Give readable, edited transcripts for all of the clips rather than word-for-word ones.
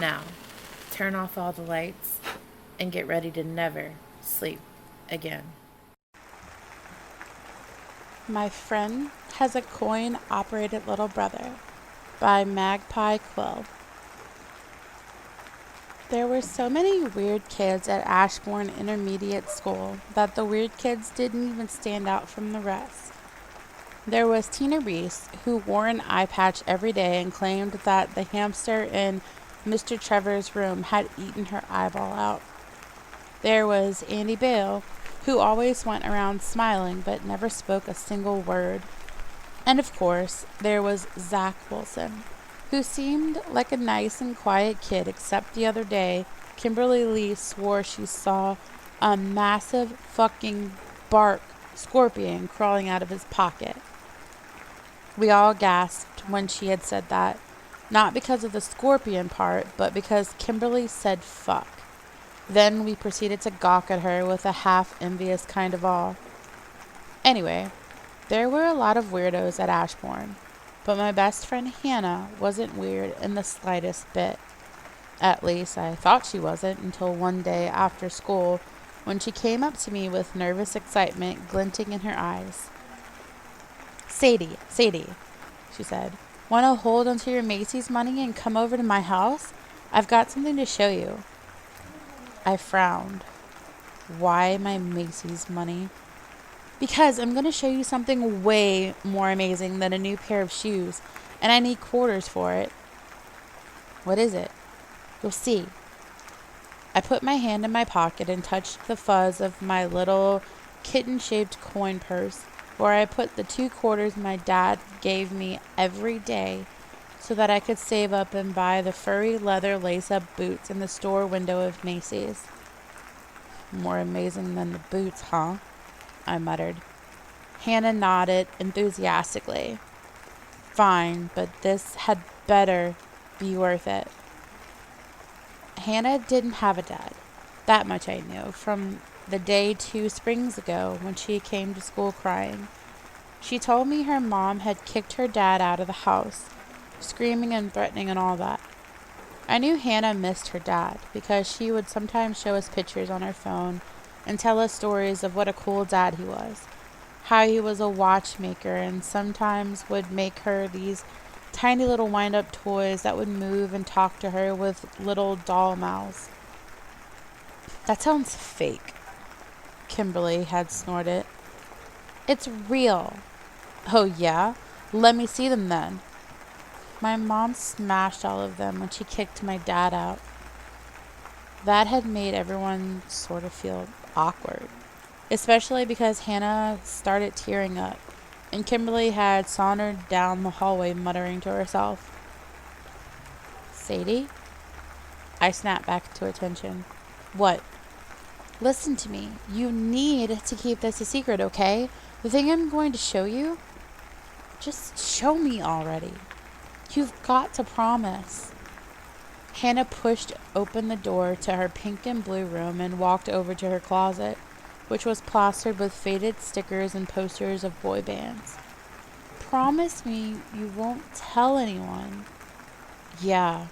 Now, turn off all the lights and get ready to never sleep again. My Friend Has a Coin-Operated Little Brother by Magpie Quill. There were so many weird kids at Ashbourne Intermediate School that the weird kids didn't even stand out from the rest. There was Tina Reese, who wore an eye patch every day and claimed that the hamster in Mr. Trevor's room had eaten her eyeball out. There was Andy Bale, who always went around smiling but never spoke a single word. And of course, there was Zach Wilson, who seemed like a nice and quiet kid, except the other day, Kimberly Lee swore she saw a massive fucking bark scorpion crawling out of his pocket. We all gasped when she had said that, not because of the scorpion part, but because Kimberly said fuck. Then we proceeded to gawk at her with a half-envious kind of awe. Anyway, there were a lot of weirdos at Ashbourne, but my best friend Hannah wasn't weird in the slightest bit. At least, I thought she wasn't until one day after school, when she came up to me with nervous excitement glinting in her eyes. Sadie, she said, want to hold onto your Macy's money and come over to my house? I've got something to show you. I frowned. Why my Macy's money? Because I'm going to show you something way more amazing than a new pair of shoes, and I need quarters for it. What is it? You'll see. I put my hand in my pocket and touched the fuzz of my little kitten-shaped coin purse, where I put the 2 quarters my dad gave me every day so that I could save up and buy the furry leather lace-up boots in the store window of Macy's. More amazing than the boots, huh? I muttered. Hannah nodded enthusiastically. Fine, but this had better be worth it. Hannah didn't have a dad. That much I knew from the day 2 springs ago when she came to school crying. She told me her mom had kicked her dad out of the house, screaming and threatening and all that. I knew Hannah missed her dad because she would sometimes show us pictures on her phone and tell us stories of what a cool dad he was, how he was a watchmaker and sometimes would make her these tiny little wind-up toys that would move and talk to her with little doll mouths. That sounds fake, Kimberly had snorted. It's real. Oh yeah? Let me see them then. My mom smashed all of them when she kicked my dad out. That had made everyone sort of feel awkward, especially because Hannah started tearing up, and Kimberly had sauntered down the hallway muttering to herself. Sadie? I snapped back to attention. What? Listen to me. You need to keep this a secret, okay? The thing I'm going to show you? Just show me already. You've got to promise. Hannah pushed open the door to her pink and blue room and walked over to her closet, which was plastered with faded stickers and posters of boy bands. Promise me you won't tell anyone. Yeah,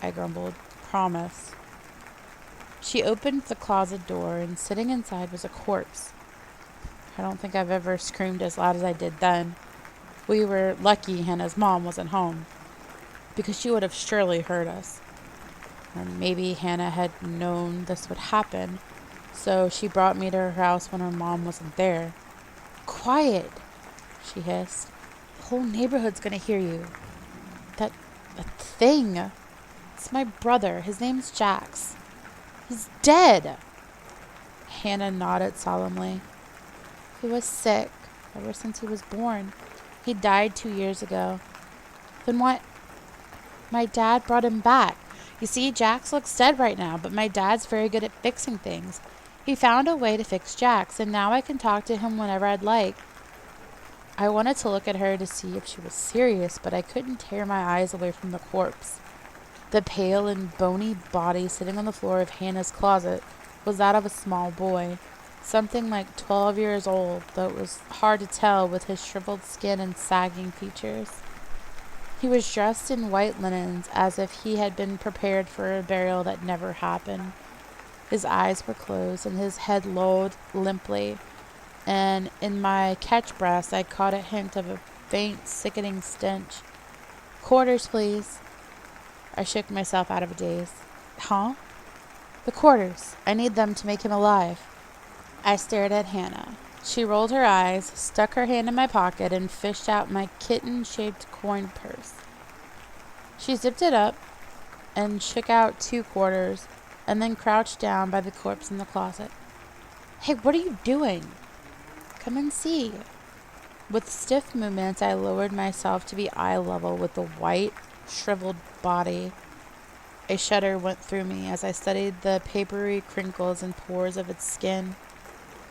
I grumbled. Promise. She opened the closet door, and sitting inside was a corpse. I don't think I've ever screamed as loud as I did then. We were lucky Hannah's mom wasn't home, because she would have surely heard us. Or maybe Hannah had known this would happen, so she brought me to her house when her mom wasn't there. Quiet, she hissed. The whole neighborhood's gonna hear you. That thing. It's my brother. His name's Jax. He's dead. Hannah nodded solemnly. He was sick ever since he was born. He died 2 years ago. Then what? My dad brought him back. You see, Jax looks dead right now, but my dad's very good at fixing things. He found a way to fix Jax, and now I can talk to him whenever I'd like. I wanted to look at her to see if she was serious, but I couldn't tear my eyes away from the corpse. The pale and bony body sitting on the floor of Hannah's closet was that of a small boy, something like 12 years old, though it was hard to tell with his shriveled skin and sagging features. He was dressed in white linens as if he had been prepared for a burial that never happened. His eyes were closed and his head lolled limply, and in my catch breath I caught a hint of a faint, sickening stench. "Quarters, please." I shook myself out of a daze. "Huh?" "The quarters. I need them to make him alive." I stared at Hannah. She rolled her eyes, stuck her hand in my pocket, and fished out my kitten-shaped coin purse. She zipped it up and shook out 2 quarters, and then crouched down by the corpse in the closet. "Hey, what are you doing?" "Come and see." With stiff movements, I lowered myself to be eye level with the white, shriveled body. A shudder went through me as I studied the papery crinkles and pores of its skin.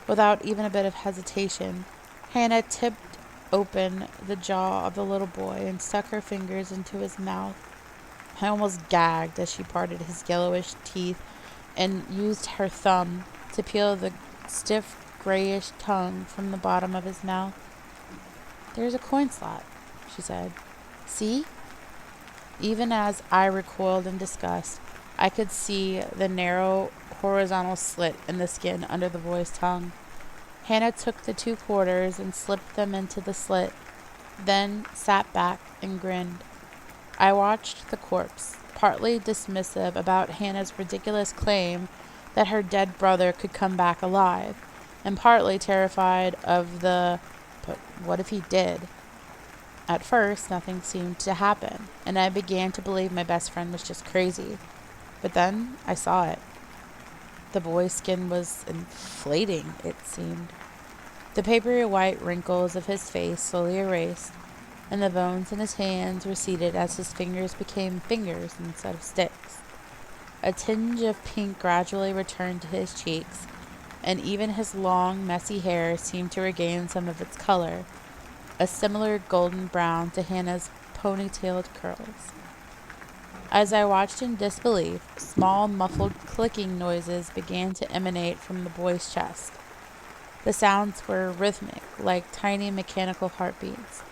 Without even a bit of hesitation, Hannah tipped open the jaw of the little boy and stuck her fingers into his mouth. I almost gagged as she parted his yellowish teeth and used her thumb to peel the stiff, grayish tongue from the bottom of his mouth. "There's a coin slot," she said. "See?" Even as I recoiled in disgust, I could see the narrow, horizontal slit in the skin under the boy's tongue. Hannah took the 2 quarters and slipped them into the slit, then sat back and grinned. I watched the corpse, partly dismissive about Hannah's ridiculous claim that her dead brother could come back alive, and partly terrified of the, but what if he did? At first, nothing seemed to happen, and I began to believe my best friend was just crazy. But then I saw it. The boy's skin was inflating, it seemed. The papery white wrinkles of his face slowly erased, and the bones in his hands receded as his fingers became fingers instead of sticks. A tinge of pink gradually returned to his cheeks, and even his long, messy hair seemed to regain some of its color, a similar golden brown to Hannah's ponytailed curls. As I watched in disbelief, small, muffled clicking noises began to emanate from the boy's chest. The sounds were rhythmic, like tiny mechanical heartbeats,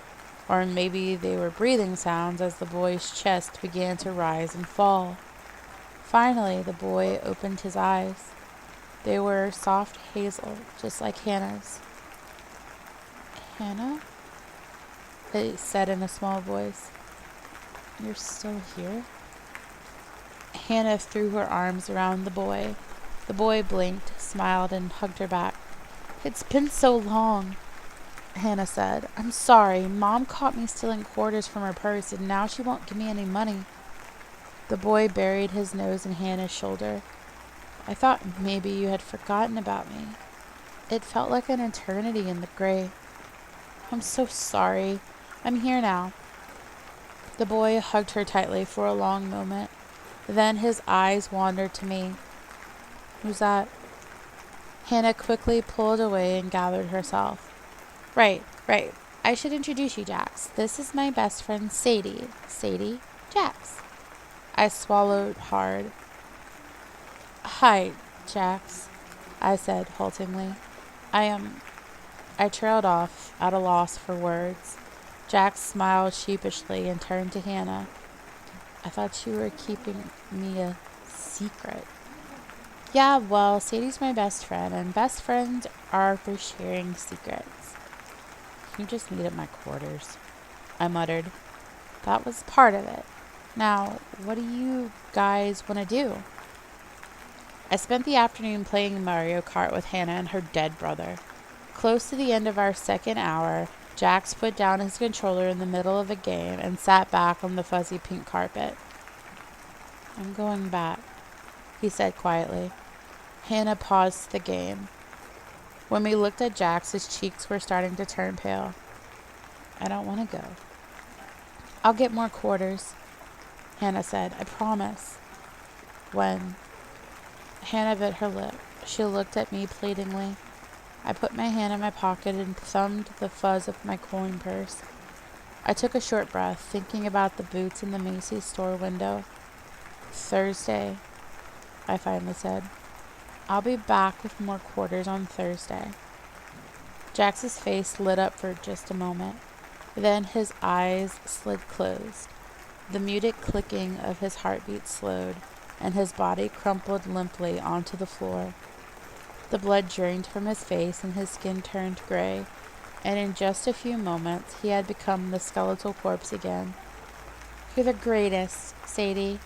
or maybe they were breathing sounds as the boy's chest began to rise and fall. Finally, the boy opened his eyes. They were soft hazel, just like Hannah's. "Hannah?" it said in a small voice. "You're still here?" Hannah threw her arms around the boy. The boy blinked, smiled, and hugged her back. "It's been so long," Hannah said. "I'm sorry. Mom caught me stealing quarters from her purse, and now she won't give me any money." The boy buried his nose in Hannah's shoulder. "I thought maybe you had forgotten about me." It felt like an eternity in the grave. "I'm so sorry. I'm here now." The boy hugged her tightly for a long moment. Then his eyes wandered to me. "Who's that?" Hannah quickly pulled away and gathered herself. Right. I should introduce you, Jax. This is my best friend, Sadie. Sadie, Jax." I swallowed hard. "Hi, Jax," I said haltingly. I trailed off, at a loss for words. Jax smiled sheepishly and turned to Hannah. "I thought you were keeping me a secret." "Yeah, well, Sadie's my best friend, and best friends are for sharing secrets." "You just needed my quarters," I muttered. "That was part of it. Now, what do you guys want to do?" I spent the afternoon playing Mario Kart with Hannah and her dead brother. Close to the end of our second hour, Jax put down his controller in the middle of a game and sat back on the fuzzy pink carpet. "I'm going back," he said quietly. Hannah paused the game. When we looked at Jax, his cheeks were starting to turn pale. "I don't want to go." "I'll get more quarters," Hannah said. "I promise." "When?" Hannah bit her lip. She looked at me pleadingly. I put my hand in my pocket and thumbed the fuzz of my coin purse. I took a short breath, thinking about the boots in the Macy's store window. "Thursday," I finally said. "I'll be back with more quarters on Thursday." Jax's face lit up for just a moment. Then his eyes slid closed. The muted clicking of his heartbeat slowed, and his body crumpled limply onto the floor. The blood drained from his face and his skin turned gray, and in just a few moments he had become the skeletal corpse again. "You're the greatest, Sadie,"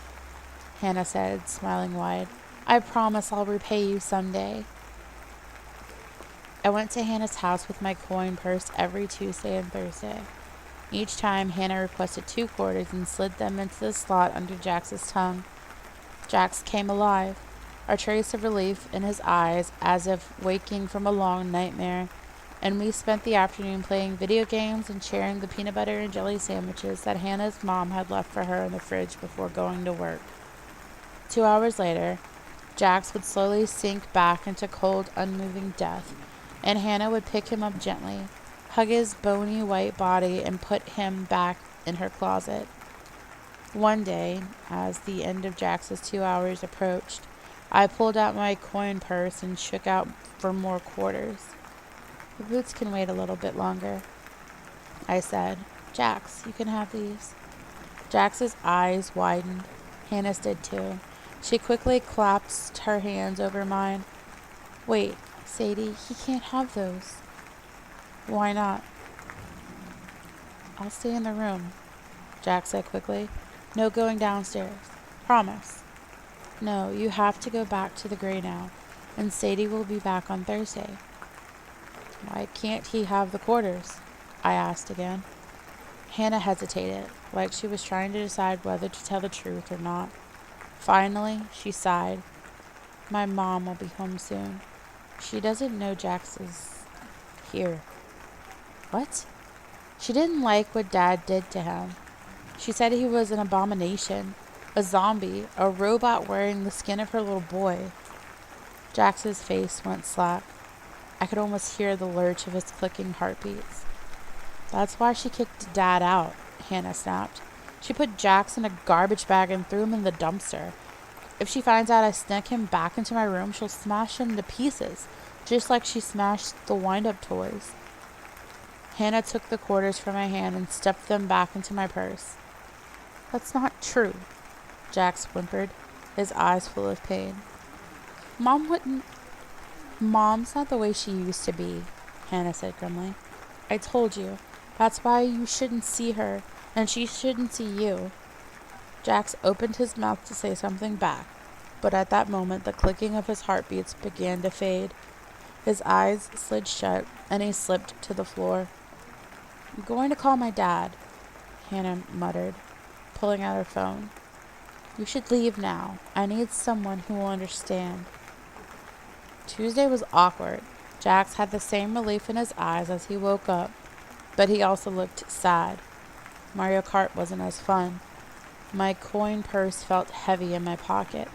Hannah said, smiling wide. "I promise I'll repay you someday." I went to Hannah's house with my coin purse every Tuesday and Thursday. Each time, Hannah requested 2 quarters and slid them into the slot under Jax's tongue. Jax came alive, a trace of relief in his eyes as if waking from a long nightmare, and we spent the afternoon playing video games and sharing the peanut butter and jelly sandwiches that Hannah's mom had left for her in the fridge before going to work. 2 hours later, Jax would slowly sink back into cold, unmoving death, and Hannah would pick him up gently, hug his bony white body, and put him back in her closet. One day, as the end of Jax's 2 hours approached, I pulled out my coin purse and shook out for more quarters. "The boots can wait a little bit longer," I said. "Jax, you can have these." Jax's eyes widened. Hannah's did too. She quickly clasped her hands over mine. "Wait, Sadie, he can't have those." "Why not?" "I'll stay in the room," Jax said quickly. "No going downstairs. Promise." "No, you have to go back to the gray now, and Sadie will be back on Thursday." "Why can't he have the quarters?" I asked again. Hannah hesitated, like she was trying to decide whether to tell the truth or not. Finally, she sighed. "My mom will be home soon. She doesn't know Jax is here." "What?" "She didn't like what Dad did to him. She said he was an abomination, a zombie, a robot wearing the skin of her little boy." Jax's face went slack. I could almost hear the lurch of his clicking heartbeats. "That's why she kicked Dad out," Hannah snapped. "She put Jax in a garbage bag and threw him in the dumpster. If she finds out I snuck him back into my room, she'll smash him to pieces, just like she smashed the wind-up toys." Hannah took the quarters from my hand and stuffed them back into my purse. "That's not true," Jax whimpered, his eyes full of pain. "Mom wouldn't—" "Mom's not the way she used to be," Hannah said grimly. "I told you. That's why you shouldn't see her, and she shouldn't see you." Jax opened his mouth to say something back, but at that moment the clicking of his heartbeats began to fade. His eyes slid shut, and he slipped to the floor. "I'm going to call my dad," Hannah muttered, pulling out her phone. "You should leave now. I need someone who will understand." Tuesday was awkward. Jax had the same relief in his eyes as he woke up, but he also looked sad. Mario Kart wasn't as fun. My coin purse felt heavy in my pocket.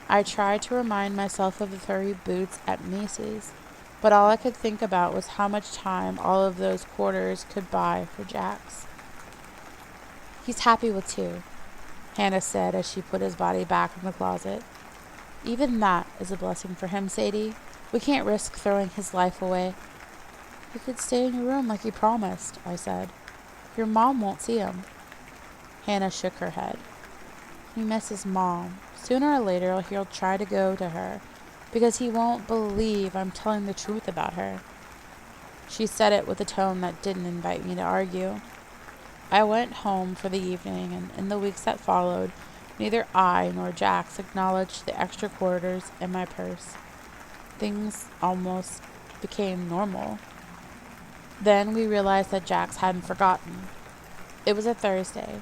I tried to remind myself of the furry boots at Macy's, but all I could think about was how much time all of those quarters could buy for Jax. "He's happy with 2, Hannah said as she put his body back in the closet. "Even that is a blessing for him, Sadie. We can't risk throwing his life away." "You could stay in your room like you promised," I said. "Your mom won't see him." Hannah shook her head. "He misses Mom. Sooner or later he'll try to go to her, because he won't believe I'm telling the truth about her." She said it with a tone that didn't invite me to argue. I went home for the evening, and in the weeks that followed, neither I nor Jax acknowledged the extra quarters in my purse. Things almost became normal. Then we realized that Jax hadn't forgotten. It was a Thursday.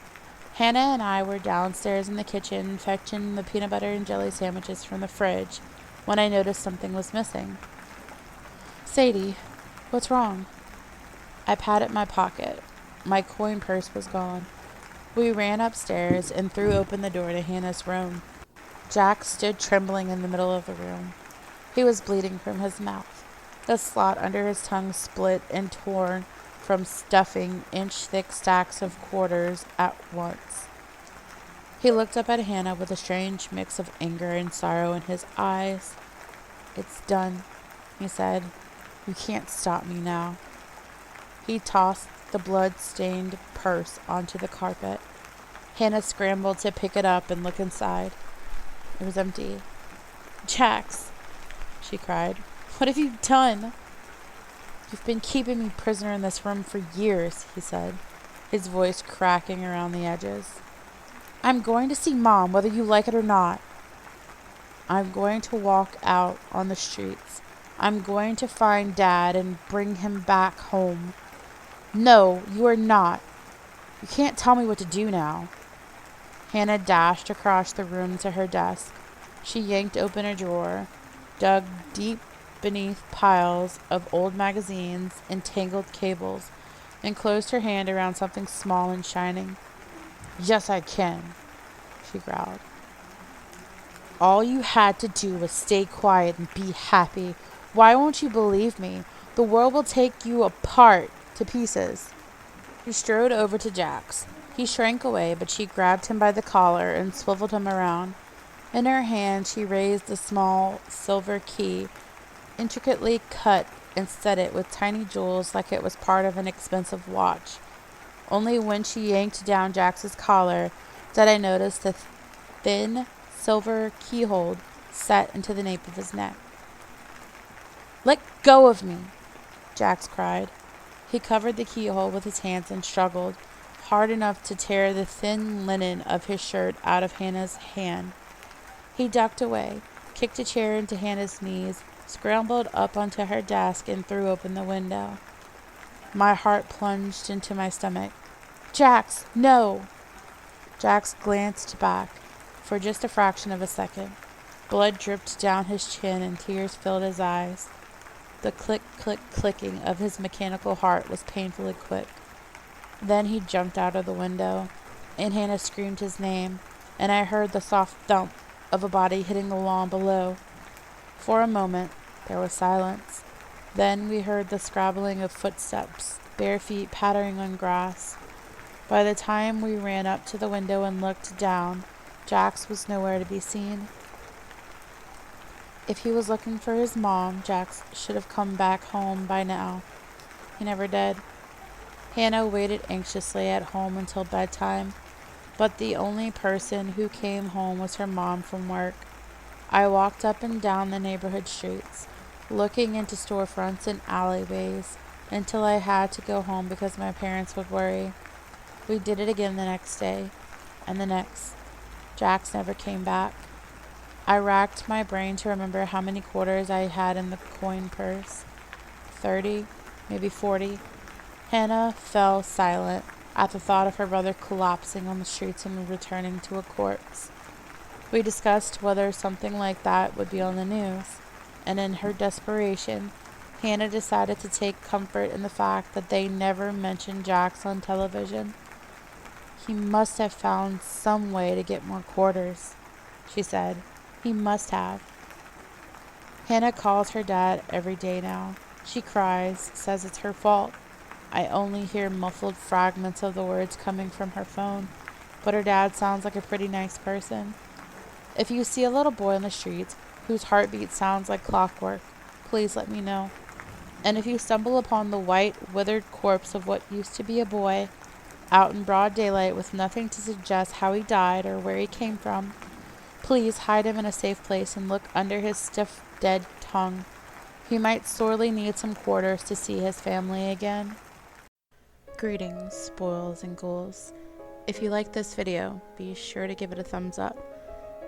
Hannah and I were downstairs in the kitchen fetching the peanut butter and jelly sandwiches from the fridge when I noticed something was missing. "Sadie, what's wrong?" I patted my pocket. My coin purse was gone. We ran upstairs and threw open the door to Hannah's room. Jax stood trembling in the middle of the room. He was bleeding from his mouth. The slot under his tongue split and torn from stuffing inch-thick stacks of quarters at once. He looked up at Hannah with a strange mix of anger and sorrow in his eyes. "It's done," he said. "You can't stop me now." He tossed the blood-stained purse onto the carpet. Hannah scrambled to pick it up and look inside. It was empty. "Jax," she cried. "What have you done?" "You've been keeping me prisoner in this room for years," he said, his voice cracking around the edges. "I'm going to see Mom, whether you like it or not. I'm going to walk out on the streets. I'm going to find Dad and bring him back home." "No, you are not. You can't tell me what to do now." Hannah dashed across the room to her desk. She yanked open a drawer, dug deep beneath piles of old magazines and tangled cables, and closed her hand around something small and shining. "Yes, I can," she growled. "All you had to do was stay quiet and be happy. Why won't you believe me? The world will take you apart to pieces." She strode over to Jax. He shrank away, but she grabbed him by the collar and swiveled him around. In her hand, she raised a small silver key, intricately cut, and set it with tiny jewels like it was part of an expensive watch. Only when she yanked down Jax's collar did I notice the thin silver keyhole set into the nape of his neck. "Let go of me!" Jax cried. He covered the keyhole with his hands and struggled, hard enough to tear the thin linen of his shirt out of Hannah's hand. He ducked away, kicked a chair into Hannah's knees, scrambled up onto her desk, and threw open the window. My heart plunged into my stomach. "Jax, no!" Jax glanced back for just a fraction of a second. Blood dripped down his chin and tears filled his eyes. The click, click, clicking of his mechanical heart was painfully quick. Then he jumped out of the window, and Hannah screamed his name, and I heard the soft thump of a body hitting the lawn below. For a moment, there was silence. Then we heard the scrabbling of footsteps, bare feet pattering on grass. By the time we ran up to the window and looked down, Jax was nowhere to be seen. If he was looking for his mom, Jax should have come back home by now. He never did. Hannah waited anxiously at home until bedtime, but the only person who came home was her mom from work. I walked up and down the neighborhood streets, looking into storefronts and alleyways, until I had to go home because my parents would worry. We did it again the next day, and the next. Jax never came back. I racked my brain to remember how many quarters I had in the coin purse. 30, maybe 40. Hannah fell silent at the thought of her brother collapsing on the streets and returning to a corpse. We discussed whether something like that would be on the news, and in her desperation, Hannah decided to take comfort in the fact that they never mentioned Jax on television. "He must have found some way to get more quarters," she said. "He must have." Hannah calls her dad every day now. She cries, says it's her fault. I only hear muffled fragments of the words coming from her phone, but her dad sounds like a pretty nice person. If you see a little boy on the streets whose heartbeat sounds like clockwork, please let me know. And if you stumble upon the white, withered corpse of what used to be a boy, out in broad daylight with nothing to suggest how he died or where he came from, please hide him in a safe place and look under his stiff, dead tongue. He might sorely need some quarters to see his family again. Greetings, spoils and ghouls. If you liked this video, be sure to give it a thumbs up.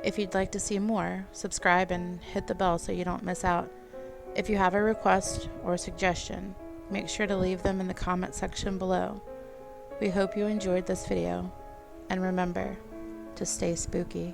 If you'd like to see more, subscribe and hit the bell so you don't miss out. If you have a request or suggestion, make sure to leave them in the comment section below. We hope you enjoyed this video, and remember to stay spooky.